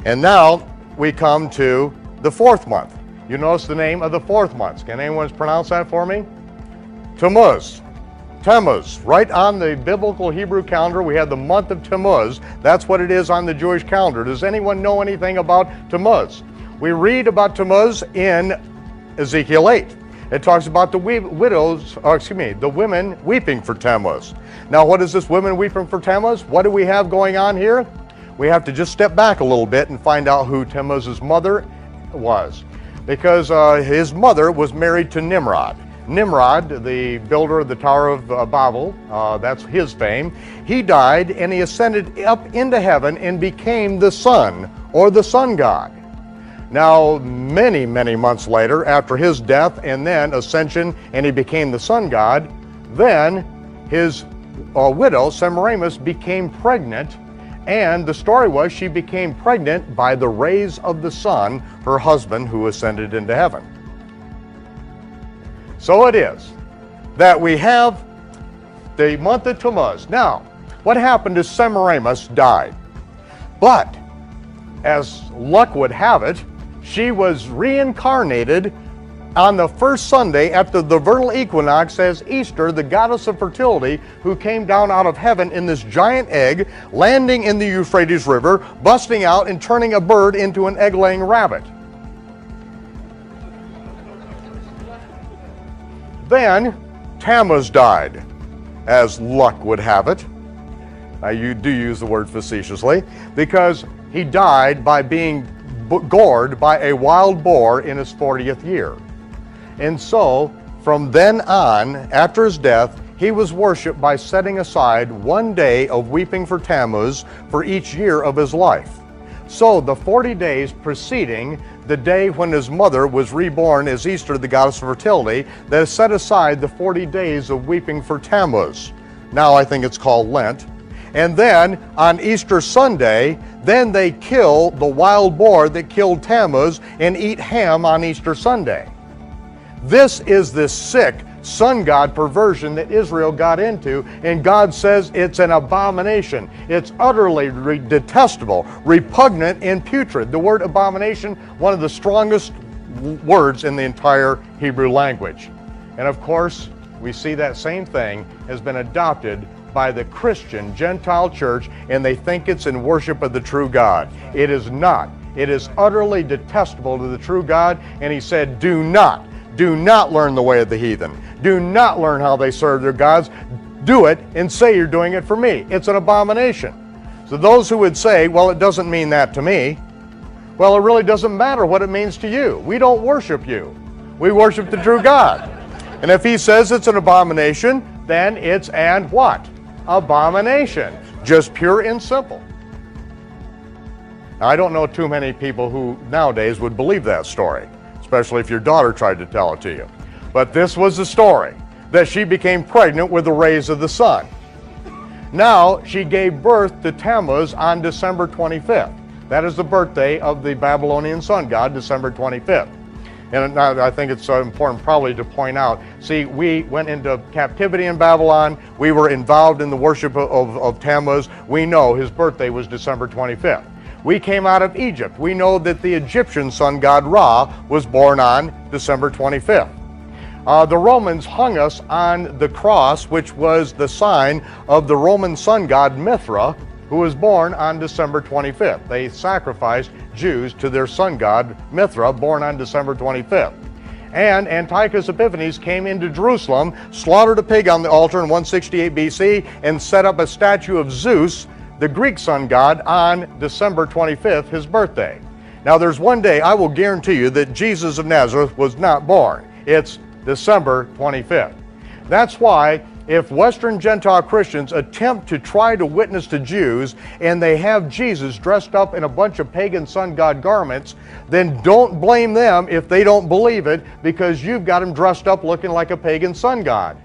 And now we come to the fourth month. You notice the name of the fourth month. Can anyone pronounce that for me? Tammuz. Tammuz. Right on the biblical Hebrew calendar, we have the month of Tammuz. That's what it is on the Jewish calendar. Does anyone know anything about Tammuz? We read about Tammuz in Ezekiel 8. It talks about the the women weeping for Tammuz. Now, what is this women weeping for Tammuz? What do we have going on here? We have to just step back a little bit and find out who Tammuz's mother was. Because his mother was married to Nimrod. Nimrod, the builder of the Tower of Babel, that's his fame. He died and he ascended up into heaven and became the sun, or the sun god. Now, many, many months later, after his death and then ascension, and he became the sun god, then his widow, Semiramis, became pregnant, and the story was she became pregnant by the rays of the sun, her husband who ascended into heaven. So it is that we have the month of Tammuz. Now, what happened is Semiramis died, but as luck would have it, she was reincarnated on the first Sunday after the vernal equinox as Easter, the goddess of fertility, who came down out of heaven in this giant egg, landing in the Euphrates River, busting out and turning a bird into an egg-laying rabbit. Then Tammuz died, as luck would have it. Now, you do use the word facetiously, because he died by being gored by a wild boar in his 40th year. And so, from then on, after his death, he was worshipped by setting aside one day of weeping for Tammuz for each year of his life. So, the 40 days preceding the day when his mother was reborn as Easter, the goddess of fertility, that set aside the 40 days of weeping for Tammuz. Now I think it's called Lent. And then on Easter Sunday, then they kill the wild boar that killed Tammuz and eat ham on Easter Sunday. This is the sick sun god perversion that Israel got into, and God says it's an abomination. It's utterly detestable, repugnant, and putrid. The word abomination, one of the strongest words in the entire Hebrew language. And of course, we see that same thing has been adopted by the Christian Gentile church, and they think it's in worship of the true God. It is not. It is utterly detestable to the true God, and he said, do not learn the way of the heathen. Do not learn how they serve their gods. Do it and say you're doing it for me. It's an abomination. So those who would say, well, it doesn't mean that to me, well, it really doesn't matter what it means to you. We don't worship you. We worship the true God. And if he says it's an abomination, then it's an what? Abomination. Just pure and simple. Now, I don't know too many people who nowadays would believe that story, especially if your daughter tried to tell it to you. But this was the story, that she became pregnant with the rays of the sun. Now, she gave birth to Tammuz on December 25th. That is the birthday of the Babylonian sun god, December 25th. And I think it's important probably to point out, see, we went into captivity in Babylon. We were involved in the worship of Tammuz. We know his birthday was December 25th. We came out of Egypt. We know that the Egyptian sun god Ra was born on December 25th. The Romans hung us on the cross, which was the sign of the Roman sun god Mithra, who was born on December 25th. They sacrificed Jews to their sun god Mithra, born on December 25th. And Antiochus Epiphanes came into Jerusalem, slaughtered a pig on the altar in 168 BC, and set up a statue of Zeus, the Greek sun god, on December 25th, his birthday. Now there's one day I will guarantee you that Jesus of Nazareth was not born. It's December 25th. That's why if Western Gentile Christians attempt to try to witness to Jews and they have Jesus dressed up in a bunch of pagan sun god garments, then don't blame them if they don't believe it, because you've got them dressed up looking like a pagan sun god.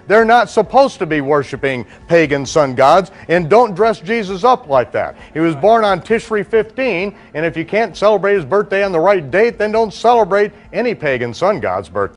They're not supposed to be worshiping pagan sun gods, and don't dress Jesus up like that. He was born on Tishri 15, and if you can't celebrate his birthday on the right date, then don't celebrate any pagan sun god's birthday.